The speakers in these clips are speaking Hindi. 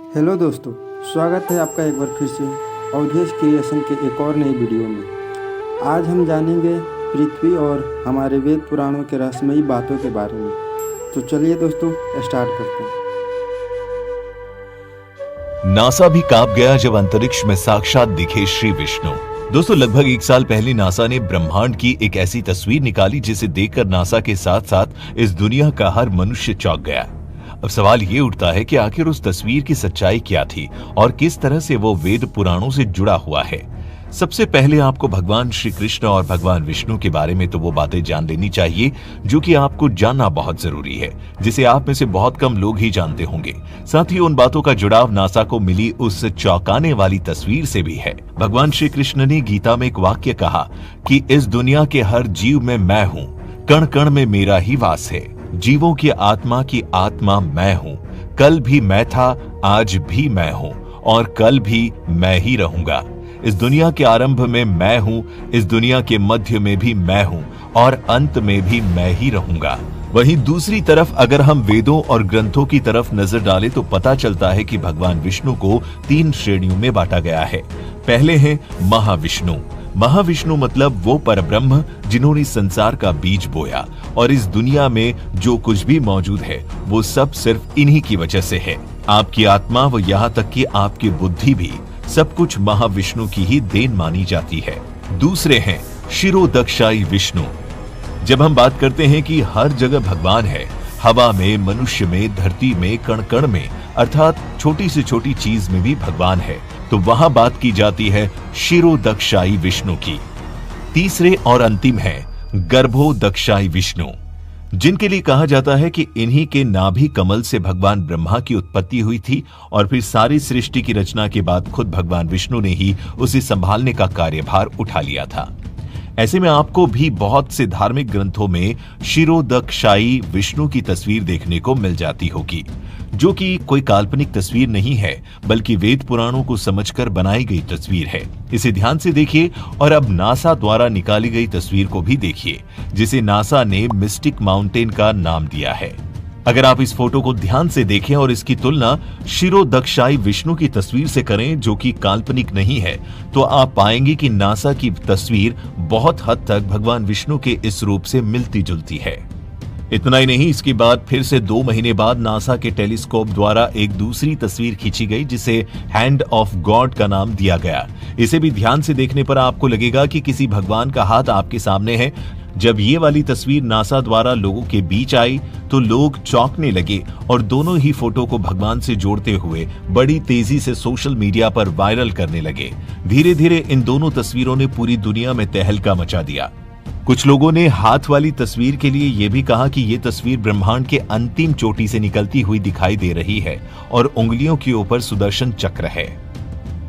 हेलो दोस्तों, स्वागत है आपका एक बार फिर से अवधेश क्रिएशन के एक और नई वीडियो में। आज हम जानेंगे पृथ्वी और हमारे वेद पुराणों के रहस्यमयी बातों के बारे में। तो चलिए दोस्तों, स्टार्ट करते हैं। नासा भी कांप गया जब अंतरिक्ष में साक्षात दिखे श्री विष्णु। दोस्तों, लगभग 1 साल पहले नासा ने ब्रह्मांड की एक ऐसी तस्वीर निकाली जिसे देखकर नासा के साथ साथ इस दुनिया का हर मनुष्य चौंक गया। अब सवाल ये उठता है कि आखिर उस तस्वीर की सच्चाई क्या थी और किस तरह से वो वेद पुराणों से जुड़ा हुआ है। सबसे पहले आपको भगवान श्री कृष्ण और भगवान विष्णु के बारे में तो वो बातें जान लेनी चाहिए जो कि आपको जानना बहुत जरूरी है, जिसे आप में से बहुत कम लोग ही जानते होंगे। साथ ही उन बातों का जुड़ाव नासा को मिली उस चौंकाने वाली तस्वीर से भी है। भगवान श्री कृष्ण ने गीता में एक वाक्य कहा कि इस दुनिया के हर जीव में मैं हूँ, कण कण में मेरा ही वास है। जीवों की आत्मा मैं हूँ। कल भी मैं था, आज भी मैं हूँ और कल भी मैं ही रहूंगा। इस दुनिया के आरंभ में मैं हूँ, इस दुनिया के मध्य में भी मैं हूँ और अंत में भी मैं ही रहूंगा। वहीं दूसरी तरफ अगर हम वेदों और ग्रंथों की तरफ नजर डालें तो पता चलता है कि भगवान विष्णु को 3 श्रेणियों में बांटा गया है। पहले हैं महाविष्णु। महाविष्णु मतलब वो परब्रह्म जिन्होंने संसार का बीज बोया और इस दुनिया में जो कुछ भी मौजूद है वो सब सिर्फ इन्हीं की वजह से है। आपकी आत्मा व यहाँ तक कि आपकी बुद्धि भी सब कुछ महाविष्णु की ही देन मानी जाती है। दूसरे हैं शिरोदक्षाई विष्णु। जब हम बात करते हैं कि हर जगह भगवान है, हवा में, मनुष्य में, धरती में, कण कण में, अर्थात छोटी से छोटी चीज में भी भगवान है, तो वहां बात की जाती है शिरोदक्षाई विष्णु की। तीसरे और अंतिम है गर्भोदक्षाई विष्णु, जिनके लिए कहा जाता है कि इन्हीं के नाभि कमल से भगवान ब्रह्मा की उत्पत्ति हुई थी और फिर सारी सृष्टि की रचना के बाद खुद भगवान विष्णु ने ही उसे संभालने का कार्यभार उठा लिया था। ऐसे में आपको भी बहुत से धार्मिक ग्रंथों में शिरोदक्षाई विष्णु की तस्वीर देखने को मिल जाती होगी, जो कि कोई काल्पनिक तस्वीर नहीं है बल्कि वेद पुराणों को समझकर बनाई गई तस्वीर है। इसे ध्यान से देखिए और अब नासा द्वारा निकाली गई तस्वीर को भी देखिए, जिसे नासा ने मिस्टिक माउंटेन का नाम दिया है। अगर आप इस फोटो को ध्यान से देखें और इसकी तुलना शिरोदक्षाई विष्णु की तस्वीर से करें जो कि काल्पनिक नहीं है, तो आप पाएंगे कि नासा की तस्वीर बहुत हद तक भगवान विष्णु के इस रूप से मिलती जुलती है। इतना ही नहीं, इसके बाद फिर से 2 महीने बाद नासा के टेलीस्कोप द्वारा एक दूसरी तस्वीर खींची गई जिसे हैंड ऑफ गॉड का नाम दिया गया। इसे भी ध्यान से देखने पर आपको लगेगा कि किसी भगवान का हाथ आपके सामने है। जब ये वाली तस्वीर नासा द्वारा लोगों के बीच आई तो लोग चौंकने लगे और दोनों ही फोटो को भगवान से जोड़ते हुए बड़ी तेजी से सोशल मीडिया पर वायरल करने लगे। धीरे धीरे इन दोनों तस्वीरों ने पूरी दुनिया में तहलका मचा दिया। कुछ लोगों ने हाथ वाली तस्वीर के लिए यह भी कहा कि यह तस्वीर ब्रह्मांड के अंतिम चोटी से निकलती हुई दिखाई दे रही है और उंगलियों के ऊपर सुदर्शन चक्र है।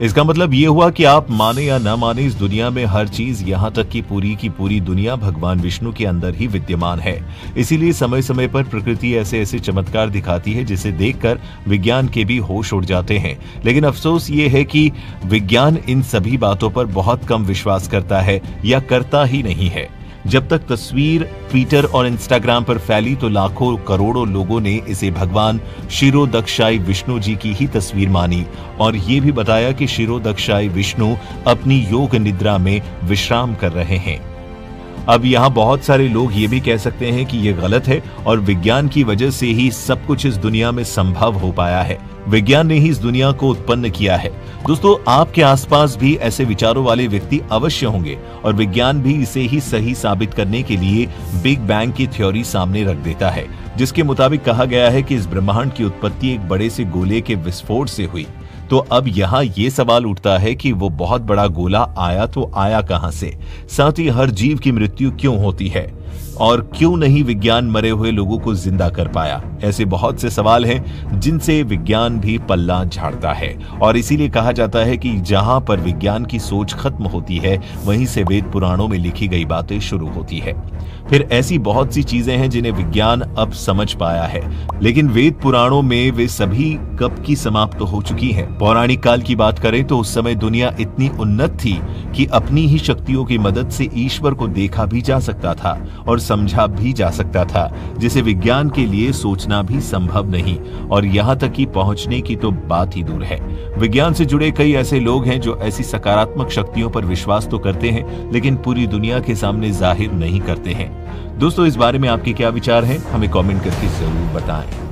इसका मतलब यह हुआ कि आप माने या न माने, इस दुनिया में हर चीज, यहाँ तक कि पूरी की पूरी दुनिया भगवान विष्णु के अंदर ही विद्यमान है। इसीलिए समय समय पर प्रकृति ऐसे ऐसे चमत्कार दिखाती है जिसे देखकर विज्ञान के भी होश उड़ जाते हैं। लेकिन अफसोस ये है कि विज्ञान इन सभी बातों पर बहुत कम विश्वास करता है या करता ही नहीं है। जब तक तस्वीर ट्विटर और इंस्टाग्राम पर फैली तो लाखों करोड़ों लोगों ने इसे भगवान शिरोदक्षाई विष्णु जी की ही तस्वीर मानी और ये भी बताया कि शिरोदक्षाई विष्णु अपनी योग निद्रा में विश्राम कर रहे हैं। अब यहाँ बहुत सारे लोग ये भी कह सकते हैं कि ये गलत है और विज्ञान की वजह से ही सब कुछ इस दुनिया में संभव हो पाया है, विज्ञान ने ही इस दुनिया को उत्पन्न किया है। दोस्तों, आपके आसपास भी ऐसे विचारों वाले व्यक्ति अवश्य होंगे और विज्ञान भी इसे ही सही साबित करने के लिए बिग बैंग की थ्योरी सामने रख देता है, जिसके मुताबिक कहा गया है कि इस ब्रह्मांड की उत्पत्ति एक बड़े से गोले के विस्फोट से हुई। तो अब यहाँ ये सवाल उठता है कि वो बहुत बड़ा गोला आया तो आया कहां से? साथ ही हर जीव की मृत्यु क्यों होती है और क्यों नहीं विज्ञान मरे हुए लोगों को जिंदा कर पाया? ऐसे बहुत से सवाल हैं जिनसे विज्ञान भी पल्ला झाड़ता है और इसीलिए कहा जाता है कि जहां पर विज्ञान की सोच खत्म होती है वहीं से वेद पुराणों में लिखी गई बातें शुरू होती है। फिर ऐसी बहुत सी चीजें हैं जिन्हें विज्ञान अब समझ पाया है, लेकिन वेद पुराणों में वे सभी कब की समाप्त हो चुकी हैं। पौराणिक काल की बात करें तो उस समय दुनिया इतनी उन्नत थी कि अपनी ही शक्तियों की मदद से ईश्वर को देखा भी जा सकता था और समझा भी जा सकता था, जिसे विज्ञान के लिए सोचना भी संभव नहीं, और यहाँ तक कि पहुंचने की तो बात ही दूर है। विज्ञान से जुड़े कई ऐसे लोग हैं जो ऐसी सकारात्मक शक्तियों पर विश्वास तो करते हैं, लेकिन पूरी दुनिया के सामने जाहिर नहीं करते हैं। दोस्तों, इस बारे में आपके क्या विचार हैं? हमें कमेंट करके जरूर बताएं।